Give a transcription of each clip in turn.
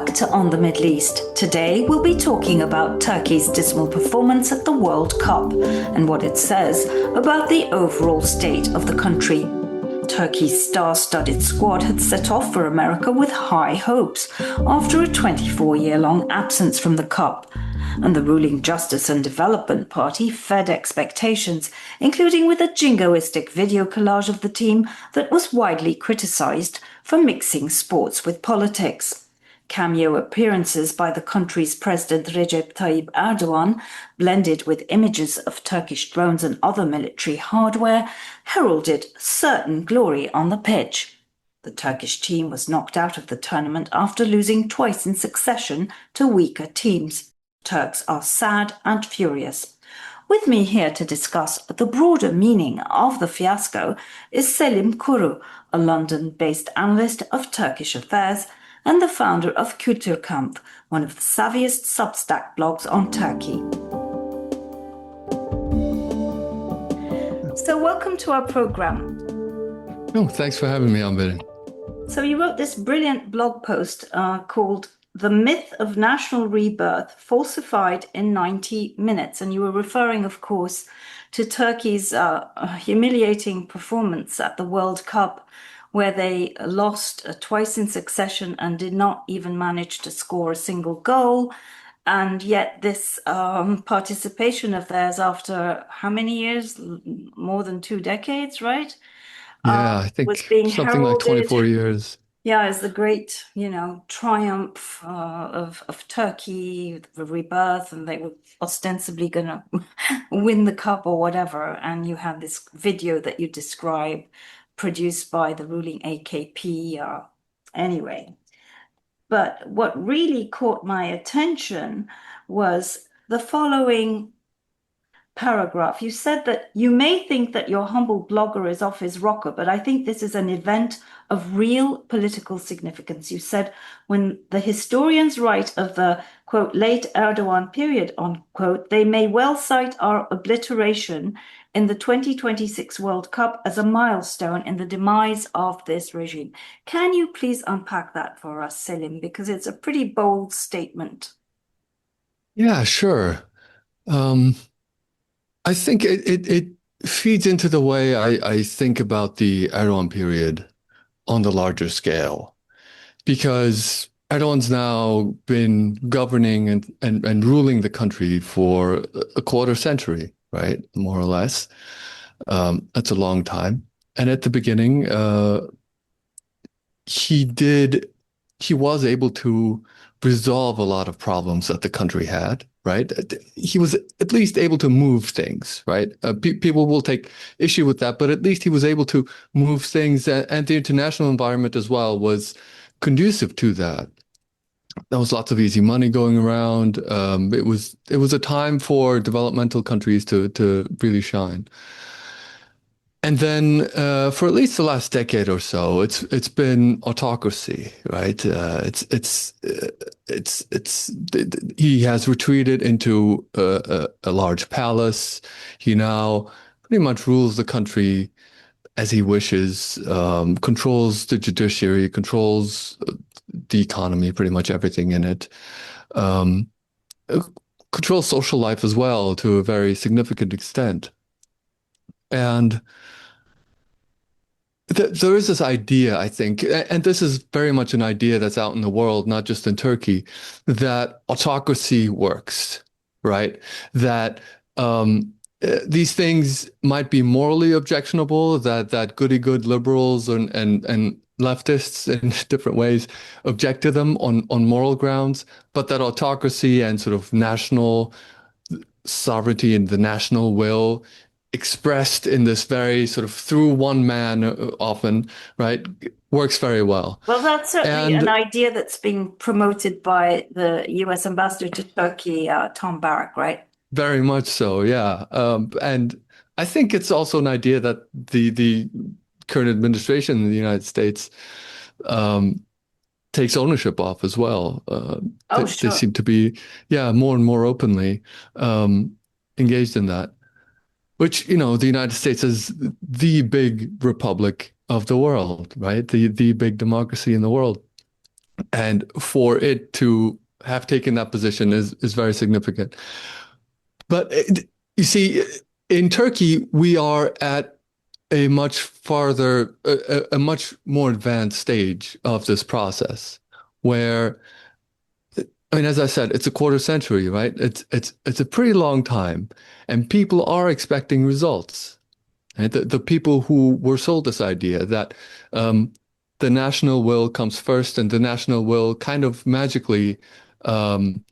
back to On the Middle East. Today we'll be talking about Turkey's dismal performance at the World Cup and what it says about the overall state of the country. Turkey's star-studded squad had set off for America with high hopes after a 24-year-long absence from the Cup. And the ruling Justice and Development Party fed expectations, including with a jingoistic video collage of the team that was widely criticized for mixing sports with politics. Cameo appearances by the country's President Recep Tayyip Erdogan, blended with images of Turkish drones and other military hardware, heralded certain glory on the pitch. The Turkish team was knocked out of the tournament after losing twice in succession to weaker teams. Turks are sad and furious. With me here to discuss the broader meaning of the fiasco is Selim Koru, a London-based analyst of Turkish affairs and the founder of Kulturkampf, one of the savviest Substack blogs on Turkey. So welcome to our program. Oh, thanks for having me on, Betty. So you wrote this brilliant blog post called The Myth of National Rebirth Falsified in 90 Minutes. And you were referring, of course, to Turkey's humiliating performance at the World Cup, where they lost twice in succession and did not even manage to score a single goal. And yet this participation of theirs after how many years? More than 2 decades, right? Yeah, I Was think being something like heralded. 24 years. Yeah, as the great, triumph of Turkey, the rebirth, and they were ostensibly going to win the cup or whatever. And you had this video that you describe produced by the ruling AKP. Anyway, but what really caught my attention was the following paragraph. You said that you may think that your humble blogger is off his rocker, but I think this is an event of real political significance. You said, when the historians write of the, quote, late Erdogan period, unquote, they may well cite our obliteration in the 2026 World Cup as a milestone in the demise of this regime. Can you please unpack that for us, Selim? Because it's a pretty bold statement. Yeah, sure. I think it feeds into the way I think about the Erdogan period on the larger scale, because Erdogan's now been governing and ruling the country for a quarter century, right? More or less. That's a long time. And at the beginning, he was able to resolve a lot of problems that the country had, right? He was at least able to move things, right? People will take issue with that, but at least he was able to move things, and the international environment as well was conducive to that. There was lots of easy money going around. It was a time for developmental countries to really shine. And then for at least the last decade or so, it's been autocracy, right? He has retreated into a large palace. He now pretty much rules the country as he wishes, controls the judiciary, controls the economy, pretty much everything in it, controls social life as well to a very significant extent. And there is this idea, I think, and this is very much an idea that's out in the world, not just in Turkey, that autocracy works, right? That these things might be morally objectionable, that goody-good liberals and leftists in different ways object to them on moral grounds, but that autocracy and sort of national sovereignty and the national will expressed in this very sort of through one man often, right, works very well. Well, that's certainly an idea that's being promoted by the US ambassador to Turkey, Tom Barrack, right? Very much so, yeah. And I think it's also an idea that the current administration in the United States takes ownership of as well. They seem to be, more and more openly engaged in that. Which, the United States is the big republic of the world, right? The big democracy in the world. And for it to have taken that position is very significant. But you see, in Turkey, we are at a much farther, a much more advanced stage of this process, where, I mean, as I said, it's a quarter century, right? It's a pretty long time, and people are expecting results. Right? The people who were sold this idea that um, the national will comes first, and the national will kind of magically um,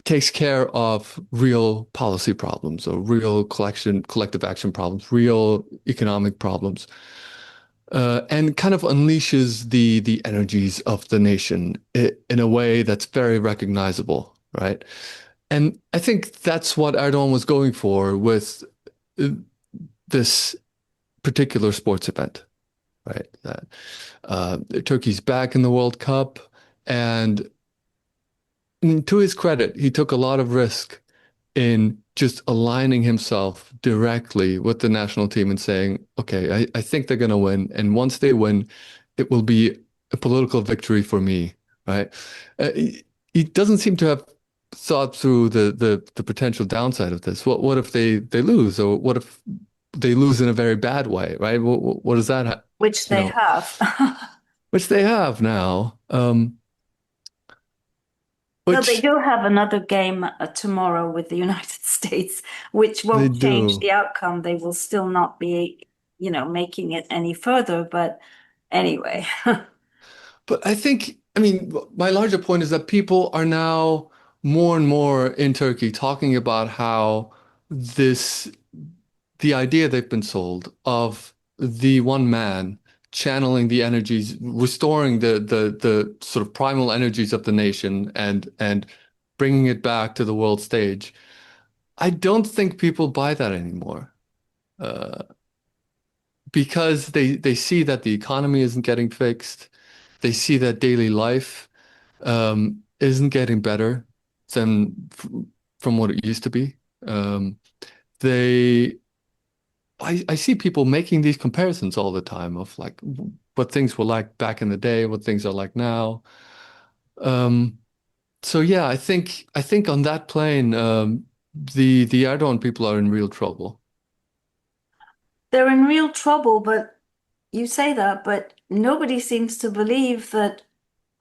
takes care of real policy problems or real collective action problems, real economic problems, and kind of unleashes the energies of the nation in a way that's very recognizable, right? And I think that's what Erdogan was going for with uh, this particular sports event, right? That Turkey's back in the World Cup, and to his credit, he took a lot of risk in just aligning himself directly with the national team and saying, okay, I think they're going to win. And once they win, it will be a political victory for me, right? He doesn't seem to have thought through the potential downside of this. What if they lose, or what if they lose in a very bad way, right? What does that, which you they know, have. which they have now, Though they which do have another game tomorrow with the United States, which they won't change do. the outcome. They will still not be, making it any further. But anyway, But I think, I mean, my larger point is that people are now more and more in Turkey talking about how this, the idea they've been sold of the one man channeling the energies, restoring the sort of primal energies of the nation and bringing it back to the world stage. I don't think people buy that anymore. Uh, because they see that the economy isn't getting fixed. They see that daily life isn't getting better than from what it used to be. Um, they, I see people making these comparisons all the time of like what things were like back in the day, what things are like now. Um, so yeah, I think on that plane, the Erdogan people are in real trouble. they're in real trouble. But you say that, but nobody seems to believe that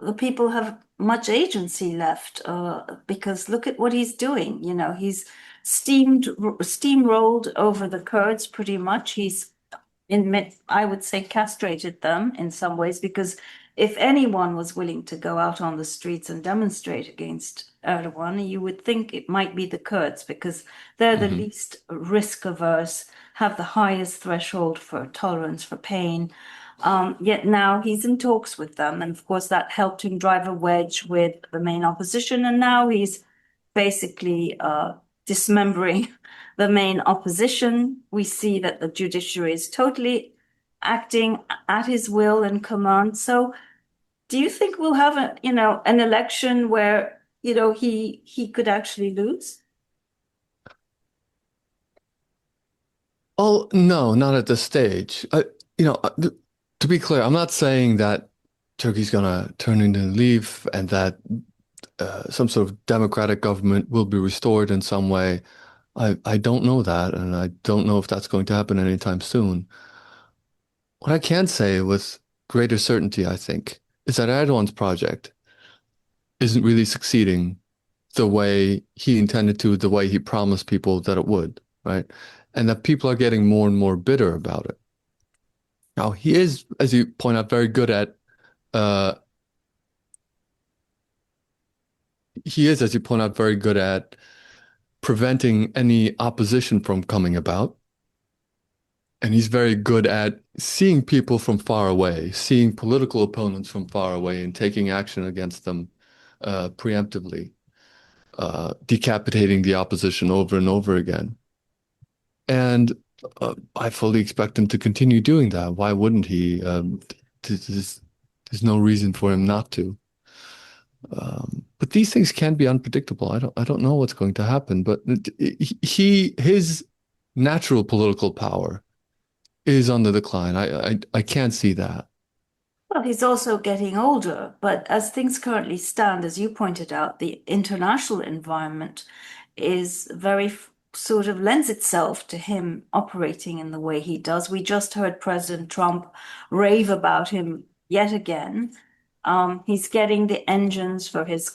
the people have much agency left, because look at what he's doing. He's steamrolled over the Kurds pretty much. He's I would say castrated them in some ways, because if anyone was willing to go out on the streets and demonstrate against Erdogan, you would think it might be the Kurds, because they're the Hmm. least risk averse, have the highest threshold for tolerance for pain. Yet now he's in talks with them. And of course, that helped him drive a wedge with the main opposition. And now he's basically dismembering the main opposition. We see that the judiciary is totally acting at his will and command. So do you think we'll have an election where, he could actually lose? Oh, no, not at this stage. To be clear, I'm not saying that Turkey's gonna turn into a leaf and that some sort of democratic government will be restored in some way. I don't know that, and I don't know if that's going to happen anytime soon. What I can say with greater certainty, I think, is that Erdogan's project isn't really succeeding the way he intended to, the way he promised people that it would, right? And that people are getting more and more bitter about it. Now, he is, as you point out, very good at, uh, he is, as you point out, very good at preventing any opposition from coming about. And he's very good at seeing people from far away, seeing political opponents from far away and taking action against them preemptively, decapitating the opposition over and over again. And I fully expect him to continue doing that. Why wouldn't he? There's no reason for him not to. But these things can be unpredictable. I don't know what's going to happen. But his natural political power is on the decline. I can't see that. Well, he's also getting older, but as things currently stand, as you pointed out, the international environment is very sort of lends itself to him operating in the way he does. We just heard President Trump rave about him yet again. He's getting the engines for his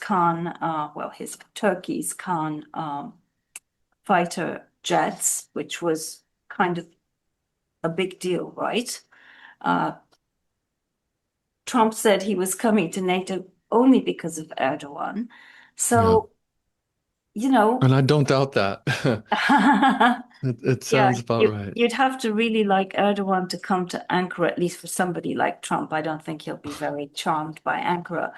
his Turkey's Khan fighter jets, which was kind of a big deal, right? Uh, Trump said he was coming to NATO only because of Erdogan. Yeah. So, you know, And I don't doubt that. It yeah, sounds about right. you'd have to really like Erdogan to come to Ankara, at least for somebody like Trump. I don't think he'll be very charmed by Ankara.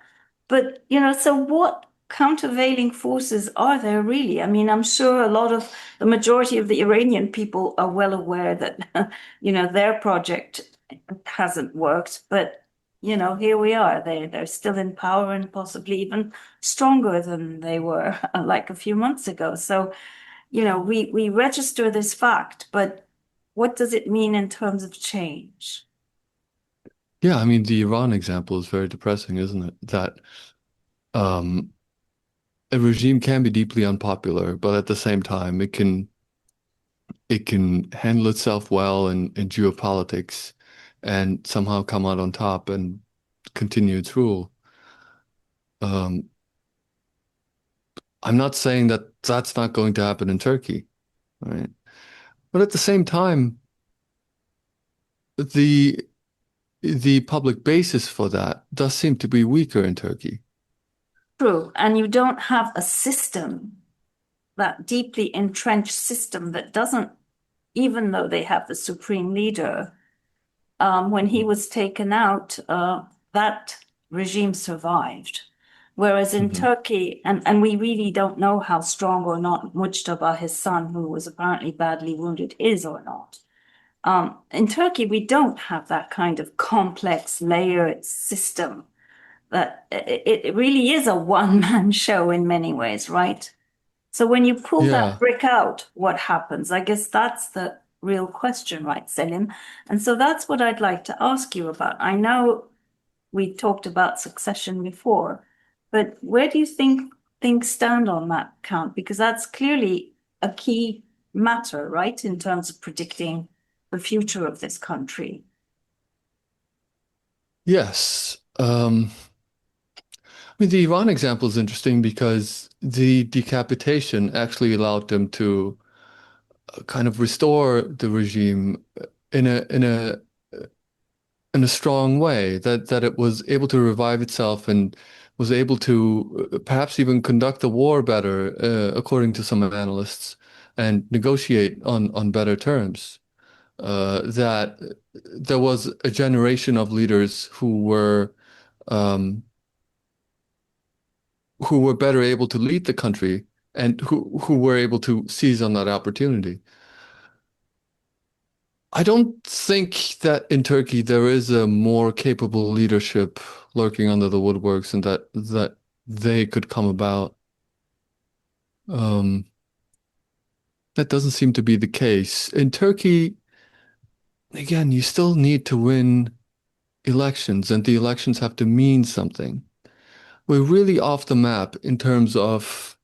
But, so what countervailing forces are there really? I mean, I'm sure the majority of the Iranian people are well aware that, their project hasn't worked, but, here we are. They're still in power and possibly even stronger than they were like a few months ago. So, we register this fact, but what does it mean in terms of change? Yeah, I mean, the Iran example is very depressing, isn't it? That um, a regime can be deeply unpopular, but at the same time, it can handle itself well in geopolitics and somehow come out on top and continue its rule. Um, I'm not saying that that's not going to happen in Turkey, right? But at the same time, the the public basis for that does seem to be weaker in Turkey. True. And you don't have a system, that deeply entrenched system that doesn't, even though they have the supreme leader, when he was taken out, that regime survived. Whereas in Hmm. Turkey, and we really don't know how strong or not Mujtaba, his son, who was apparently badly wounded, is or not. In Turkey, we don't have that kind of complex layered system that it really is a one-man show in many ways, right? So when you pull that Yeah. brick out, what happens? I guess that's the real question, right, Selim? And so that's what I'd like to ask you about. I know we talked about succession before, but where do you think things stand on that count? Because that's clearly a key matter, right, in terms of predicting the future of this country. Yes. I mean, the Iran example is interesting because the decapitation actually allowed them to kind of restore the regime in a strong way, that it was able to revive itself and was able to perhaps even conduct the war better, according to some analysts, and negotiate on better terms. That there was a generation of leaders um, who were better able to lead the country and who were able to seize on that opportunity. I don't think that in Turkey there is a more capable leadership lurking under the woodworks and that they could come about. Um, that doesn't seem to be the case. In Turkey, again, you still need to win elections, and the elections have to mean something. We're really off the map in terms of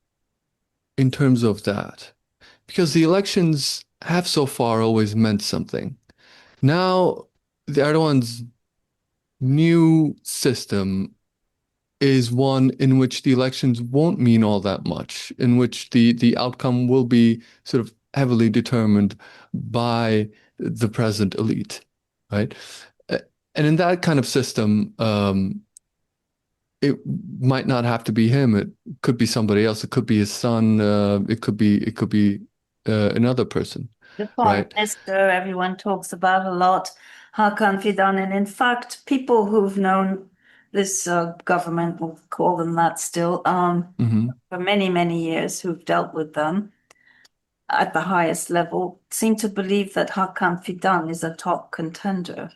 that, because the elections have so far always meant something. Now, the Erdogan's new system is one in which the elections won't mean all that much, in which the outcome will be sort of heavily determined by the present elite, right? Uh, And in that kind of system, it might not have to be him. It could be somebody else. It could be his son. It could be another person, The foreign right? minister, everyone talks about a lot, Hakan Fidan. And in fact, people who've known this government, we'll call them that still, Hmm. for many, many years, who've dealt with them at the highest level, seem to believe that Hakan Fidan is a top contender,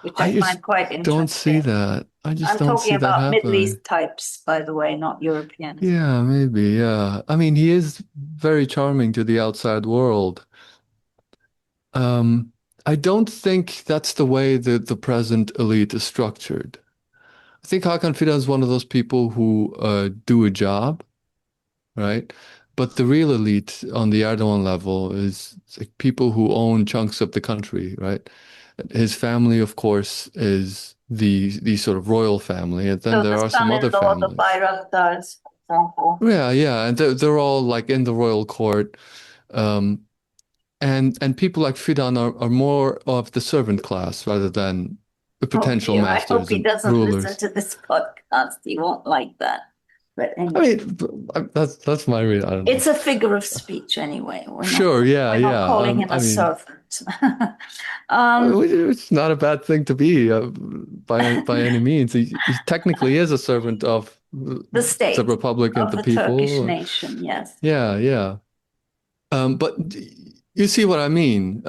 which I I find just quite don't see interesting. that. I just I'm don't talking see that about Middle happening. East types, by the way, not European. Yeah, maybe. Yeah. I mean, he is very charming to the outside world. Um, I don't think that's the way that the present elite is structured. I think Hakan Fidan is one of those people who do a job, right? But the real elite on the Erdogan level is like people who own chunks of the country, right? His family, of course, is the sort of royal family, and then So there the are some other son-in-law, the families. Bayraktars, for example. Yeah, yeah, and they're all like in the royal court. Um, and people like Fidan are more of the servant class rather than the Oh potential dear, I hope masters he and doesn't listen rulers. to this podcast. He won't like that. But I anyway, mean, that's my read. I don't know. it's a figure of speech anyway. Sure, yeah, We're not yeah. calling him a I mean, servant. um, it's not a bad thing to be by any means. He technically is a servant of the the state Republic and of the the Turkish people. nation, yes. Yeah, yeah. But you see what I mean.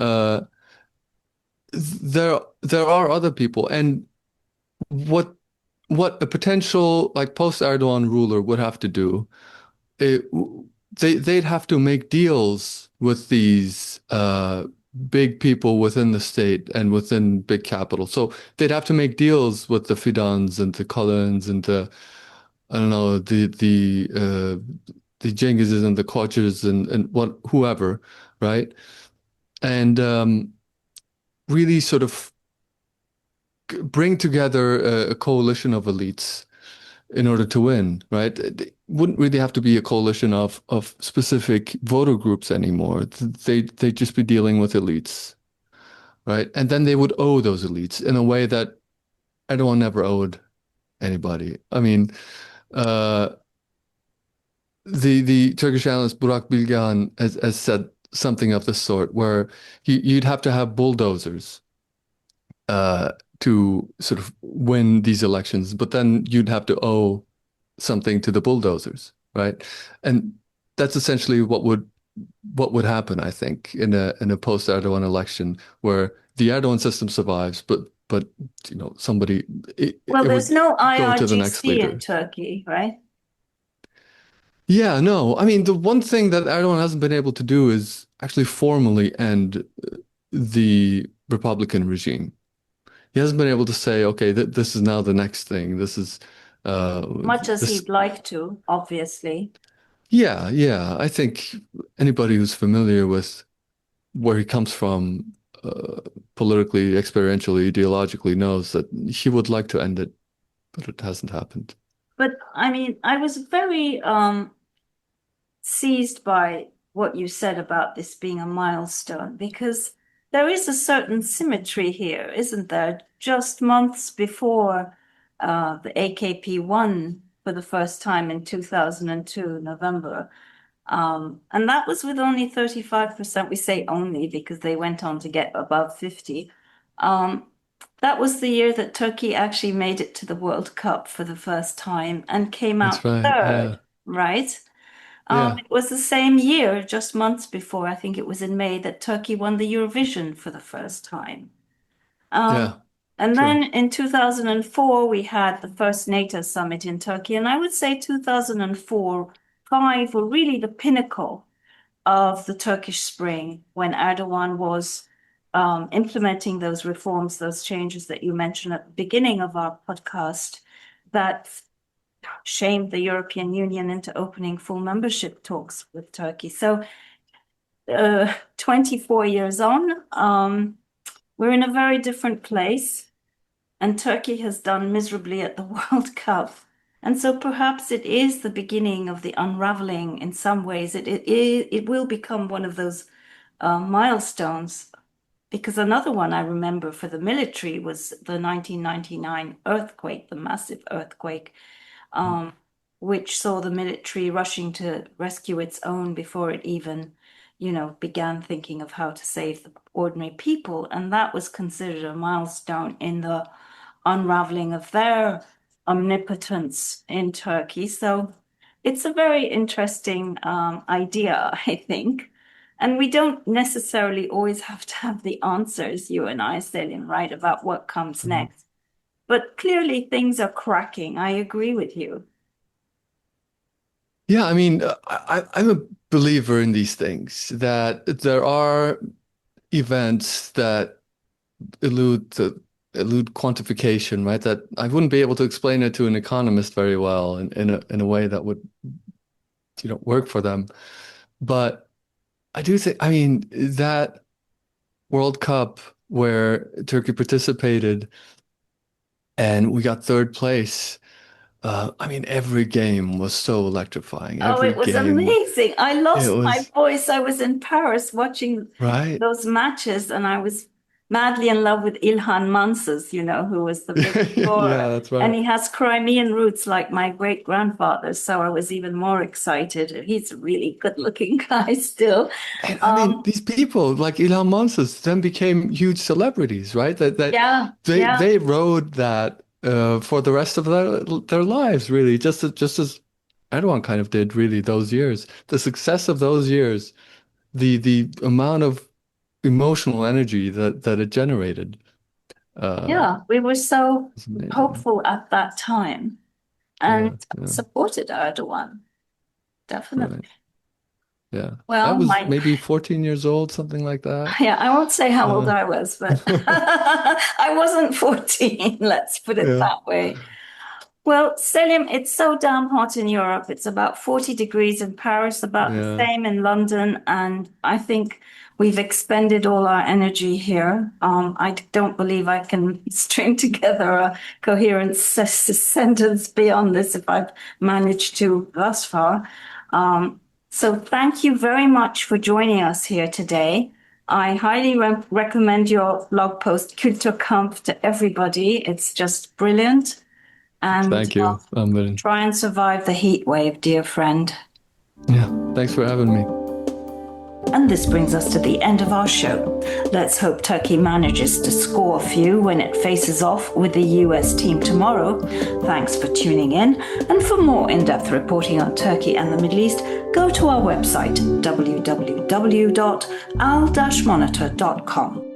There are other people, and what what a potential like post-Erdogan ruler would have to do, it, they'd have to make deals with these big people within the state and within big capital. So they'd have to make deals with the Fidans and the Culens and the I don't know the Cengizes and the Koçers and what whoever, right? And really sort of bring together a coalition of elites in order to win, right? It wouldn't really have to be a coalition of specific voter groups anymore. They'd just be dealing with elites, right? And then they would owe those elites in a way that Erdogan never owed anybody. I mean, uh, the Turkish analyst Burak Bilgehan has said something of the sort, where you'd have to have bulldozers uh, to sort of win these elections, but then you'd have to owe something to the bulldozers, right? And that's essentially what would happen, I think, in a post-Erdogan election where the Erdogan system survives, but somebody Well, it there's would no go to the next IRGC in leader. Turkey, right? Yeah, no, I mean the one thing that Erdogan hasn't been able to do is actually formally end the Republican regime. He hasn't been able to say, okay, th this is now the next thing. This is uh Much as this he'd like to, obviously. yeah, yeah. I think anybody who's familiar with where he comes from politically, experientially, ideologically knows that he would like to end it, but it hasn't happened. But I mean, I was very seized by what you said about this being a milestone because there is a certain symmetry here, isn't there? Just months before the AKP won for the first time in 2002, November. And that was with only 35%. We say only because they went on to get above 50. Um, that was the year that Turkey actually made it to the World Cup for the first time and came That's out right. third, Yeah. right? Yeah. It was the same year, just months before, I think it was in May, that Turkey won the Eurovision for the first time. Um, Yeah. and True. then in 2004, we had the first NATO summit in Turkey. And I would say 2004, 5 were really the pinnacle of the Turkish Spring when Erdogan was implementing those reforms, those changes that you mentioned at the beginning of our podcast that shamed the European Union into opening full membership talks with Turkey. So, 24 years on, we're in a very different place, and Turkey has done miserably at the World Cup. And so perhaps it is the beginning of the unraveling in some ways. It will become one of those milestones because another one I remember for the military was the 1999 earthquake, the massive earthquake, um, which saw the military rushing to rescue its own before it even, began thinking of how to save the ordinary people. And that was considered a milestone in the unraveling of their omnipotence in Turkey. So it's a very interesting idea, I think. And we don't necessarily always have to have the answers, you and I, Selim, right, about what comes Mhm. next. But clearly things are cracking. I agree with you. Yeah, I mean, I'm a believer in these things, that there are events that elude quantification, right? That I wouldn't be able to explain it to an economist very well in a way that would, work for them. But I do think, I mean, that World Cup where Turkey participated and we got third place. I mean, every game was so electrifying. Oh, Every it was game, amazing. I it lost my was voice. I was in Paris watching right. those matches, and I was madly in love with İlhan Mansız, who was the big Yeah, scorer. that's And right. he has Crimean roots like my great grandfather. So I was even more excited. He's a really good looking guy still. And I mean, Um, these people like Elon Musk then became huge celebrities, right? That yeah, they yeah, they rode that for the rest of their lives, really, just as Erdogan kind of did, really, those years. The success of those years, the amount of emotional energy that it generated, uh, yeah. We were so is amazing. hopeful at that time and Yeah, yeah, supported Erdogan, definitely. right. Yeah. I Well, was maybe 14 years old, something like that. yeah, I won't say how old Uh, I was, but I wasn't 14, let's put it yeah, that way. Well, Selim, it's so damn hot in Europe. It's about 40 degrees in Paris, about the yeah. same in London, and I think we've expended all our energy here. I don't believe I can string together a coherent sentence beyond this if I've managed to thus far. So thank you very much for joining us here today. I highly recommend your blog post, Kulturkampf, to everybody. It's just brilliant. And Thank you. try and survive the heat wave, dear friend. Yeah. Thanks for having me. And this brings us to the end of our show. Let's hope Turkey manages to score a few when it faces off with the US team tomorrow. Thanks for tuning in. And for more in-depth reporting on Turkey and the Middle East, go to our website, www.al-monitor.com.